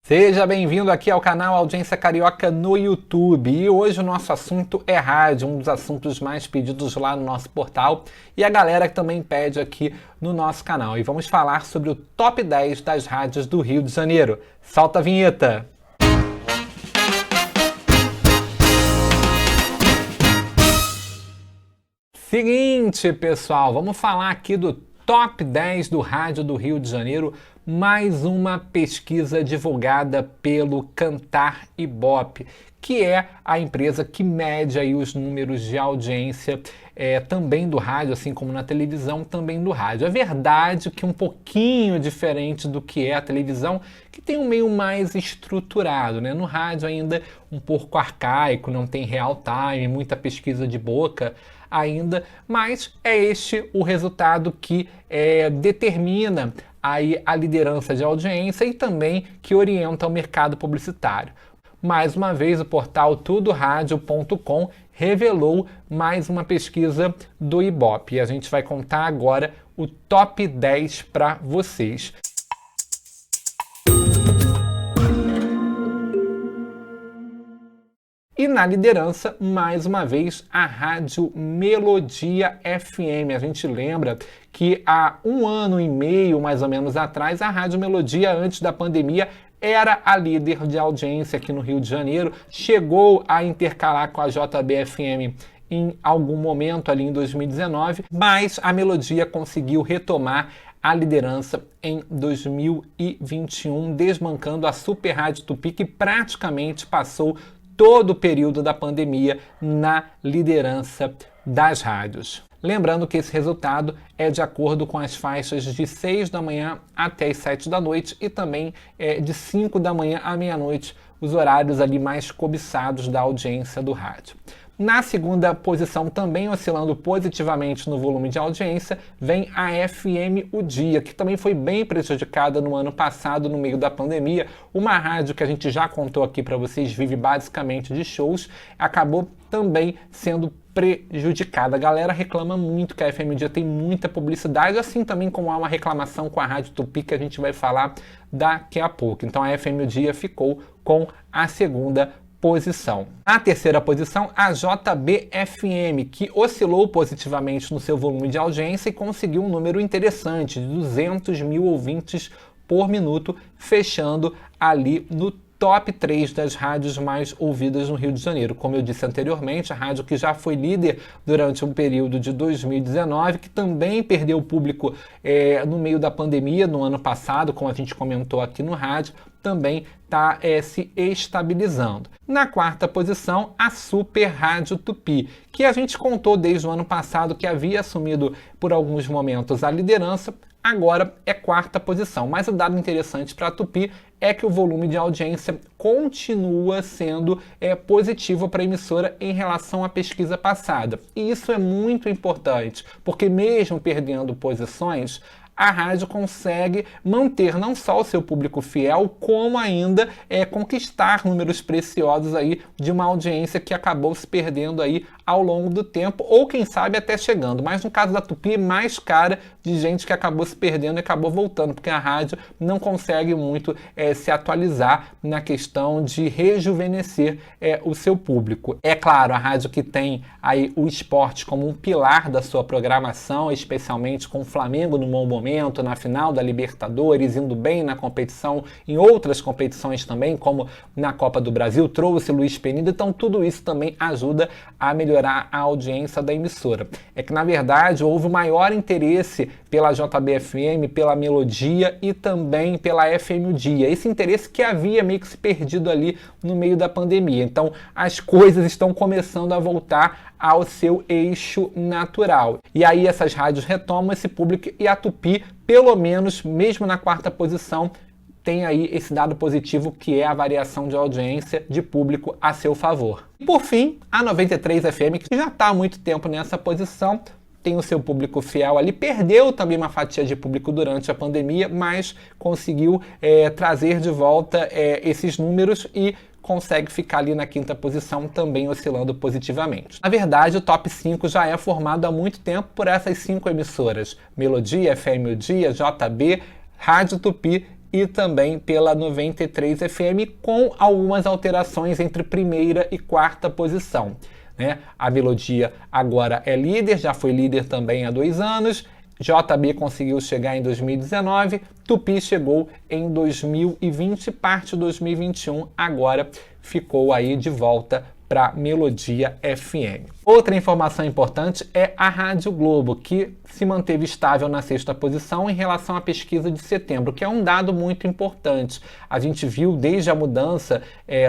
Seja bem-vindo aqui ao canal Audiência Carioca no YouTube. E hoje o nosso assunto é rádio, um dos assuntos mais pedidos lá no nosso portal. E a galera que também pede aqui no nosso canal. E vamos falar sobre o top 10 das rádios do Rio de Janeiro. Solta a vinheta! Seguinte, pessoal, vamos falar aqui do top 10 do rádio do Rio de Janeiro, mais uma pesquisa divulgada pelo Cantar Ibope, que é a empresa que mede aí os números de audiência também do rádio, assim como na televisão, também do rádio. É verdade que um pouquinho diferente do que é a televisão, que tem um meio mais estruturado, né? No rádio ainda um pouco arcaico, não tem real time, muita pesquisa de boca ainda, mas é este o resultado que determina aí a liderança de audiência e também que orienta o mercado publicitário. Mais uma vez, o portal tudoradio.com revelou mais uma pesquisa do Ibope e a gente vai contar agora o top 10 para vocês. E na liderança, mais uma vez, a Rádio Melodia FM. A gente lembra que há 1 ano e meio, mais ou menos atrás, a Rádio Melodia, antes da pandemia, era a líder de audiência aqui no Rio de Janeiro. Chegou a intercalar com a JB-FM em algum momento ali em 2019, mas a Melodia conseguiu retomar a liderança em 2021, desbancando a Super Rádio Tupi, que praticamente passou todo o período da pandemia na liderança das rádios. Lembrando que esse resultado é de acordo com as faixas de 6 da manhã até as 7 da noite e também de 5 da manhã à meia-noite, os horários ali mais cobiçados da audiência do rádio. Na segunda posição, também oscilando positivamente no volume de audiência, vem a FM O Dia, que também foi bem prejudicada no ano passado, no meio da pandemia. Uma rádio que a gente já contou aqui para vocês, vive basicamente de shows, acabou também sendo prejudicada. A galera reclama muito que a FM O Dia tem muita publicidade, assim também como há uma reclamação com a Rádio Tupi, que a gente vai falar daqui a pouco. Então a FM O Dia ficou com a segunda posição. Na terceira posição, a JB-FM, que oscilou positivamente no seu volume de audiência e conseguiu um número interessante de 200 mil ouvintes por minuto, fechando ali no top 3 das rádios mais ouvidas no Rio de Janeiro. Como eu disse anteriormente, a rádio que já foi líder durante um período de 2019, que também perdeu público no meio da pandemia no ano passado, como a gente comentou aqui no rádio, também está se estabilizando. Na quarta posição, a Super Rádio Tupi, que a gente contou desde o ano passado que havia assumido por alguns momentos a liderança, agora é quarta posição. Mas o dado interessante para a Tupi é que o volume de audiência continua sendo positivo para a emissora em relação à pesquisa passada. E isso é muito importante, porque mesmo perdendo posições, a rádio consegue manter não só o seu público fiel, como ainda conquistar números preciosos aí de uma audiência que acabou se perdendo aí ao longo do tempo, ou quem sabe até chegando. Mas no caso da Tupi, mais cara de gente que acabou se perdendo e acabou voltando, porque a rádio não consegue muito se atualizar na questão de rejuvenescer o seu público. É claro, a rádio que tem aí o esporte como um pilar da sua programação, especialmente com o Flamengo no bom momento, na final da Libertadores, indo bem na competição, em outras competições também, como na Copa do Brasil, trouxe Luiz Penido, então tudo isso também ajuda a melhorar a audiência da emissora. É que, na verdade, houve maior interesse pela JB-FM, pela Melodia e também pela FM O Dia. Esse interesse que havia meio que se perdido ali no meio da pandemia. Então, as coisas estão começando a voltar ao seu eixo natural. E aí essas rádios retomam esse público e a Tupi, pelo menos, mesmo na quarta posição, tem aí esse dado positivo que é a variação de audiência de público a seu favor. E por fim, a 93 FM, que já está há muito tempo nessa posição, tem o seu público fiel ali, perdeu também uma fatia de público durante a pandemia, mas conseguiu trazer de volta esses números e consegue ficar ali na quinta posição, também oscilando positivamente. Na verdade, o top 5 já é formado há muito tempo por essas 5 emissoras: Melodia, FM O Dia, JB, Rádio Tupi e também pela 93 FM, com algumas alterações entre primeira e quarta posição, né? A Melodia agora é líder, já foi líder também há 2 anos, JB conseguiu chegar em 2019, Tupi chegou em 2020, parte de 2021, agora ficou aí de volta para Melodia FM. Outra informação importante é a Rádio Globo, que se manteve estável na 6ª posição em relação à pesquisa de setembro, que é um dado muito importante. A gente viu desde a mudança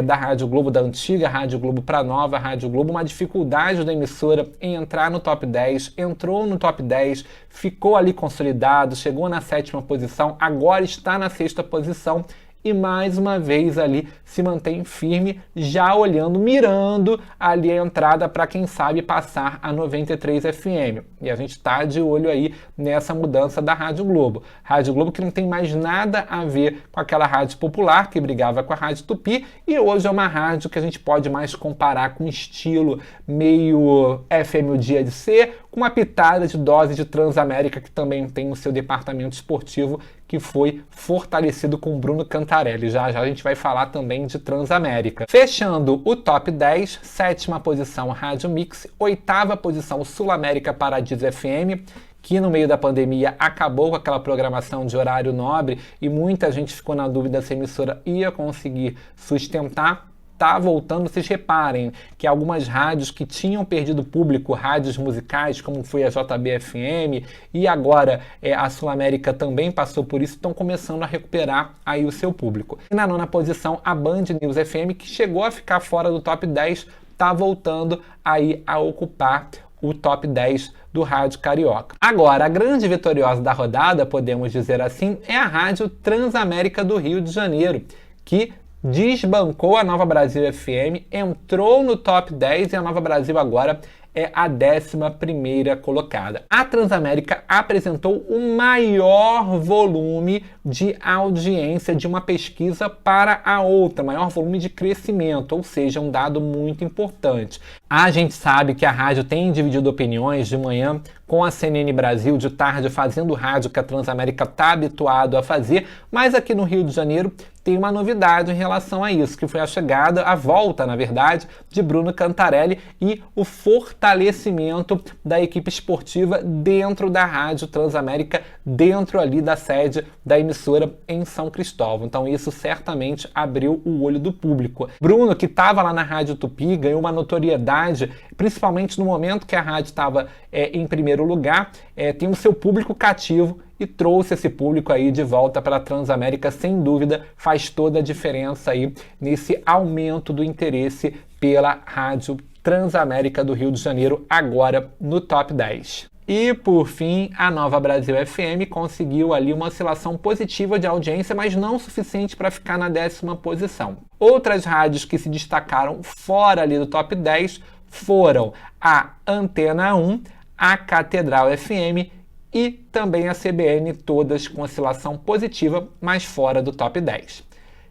da Rádio Globo, da antiga Rádio Globo para a nova Rádio Globo, uma dificuldade da emissora em entrar no top 10, entrou no top 10, ficou ali consolidado, chegou na 7ª posição, agora está na 6ª posição, e mais uma vez ali se mantém firme, já olhando, mirando ali a entrada para quem sabe passar a 93 FM. E a gente está de olho aí nessa mudança da Rádio Globo. Rádio Globo que não tem mais nada a ver com aquela rádio popular que brigava com a Rádio Tupi, e hoje é uma rádio que a gente pode mais comparar com um estilo meio FM o Dia de Ser, com uma pitada de dose de Transamérica, que também tem o seu departamento esportivo, que foi fortalecido com Bruno Cantarelli. Já já a gente vai falar também de Transamérica. Fechando o top 10, 7ª posição Rádio Mix, 8ª posição Sul América Paradiso FM, que no meio da pandemia acabou com aquela programação de horário nobre e muita gente ficou na dúvida se a emissora ia conseguir sustentar. Está voltando, vocês reparem que algumas rádios que tinham perdido público, rádios musicais, como foi a JBFM, e agora a Sul América também passou por isso, estão começando a recuperar aí o seu público. E na 9ª posição, a Band News FM, que chegou a ficar fora do top 10, está voltando aí a ocupar o top 10 do rádio carioca. Agora, a grande vitoriosa da rodada, podemos dizer assim, é a Rádio Transamérica do Rio de Janeiro, que desbancou a Nova Brasil FM, entrou no top 10 e a Nova Brasil agora é a 11ª colocada. A Transamérica apresentou o maior volume de audiência de uma pesquisa para a outra, maior volume de crescimento, ou seja, um dado muito importante. A gente sabe que a rádio tem dividido opiniões de manhã com a CNN Brasil, de tarde fazendo rádio que a Transamérica está habituado a fazer, mas aqui no Rio de Janeiro tem uma novidade em relação a isso, que foi a chegada, a volta, na verdade, de Bruno Cantarelli e o fortalecimento da equipe esportiva dentro da Rádio Transamérica, dentro ali da sede da emissora em São Cristóvão. Então isso certamente abriu o olho do público. Bruno, que estava lá na Rádio Tupi, ganhou uma notoriedade, principalmente no momento que a rádio estava em primeiro lugar, tem o seu público cativo, e trouxe esse público aí de volta para a Transamérica, sem dúvida, faz toda a diferença aí nesse aumento do interesse pela Rádio Transamérica do Rio de Janeiro, agora no top 10. E, por fim, a Nova Brasil FM conseguiu ali uma oscilação positiva de audiência, mas não suficiente para ficar na 10ª posição. Outras rádios que se destacaram fora ali do top 10 foram a Antena 1, a Catedral FM e também a CBN, todas com oscilação positiva, mas fora do top 10.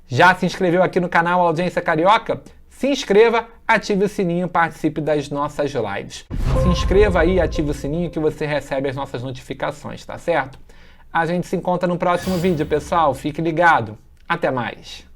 Já se inscreveu aqui no canal Audiência Carioca? Se inscreva, ative o sininho, participe das nossas lives. Se inscreva aí e ative o sininho que você recebe as nossas notificações, tá certo? A gente se encontra no próximo vídeo, pessoal. Fique ligado. Até mais!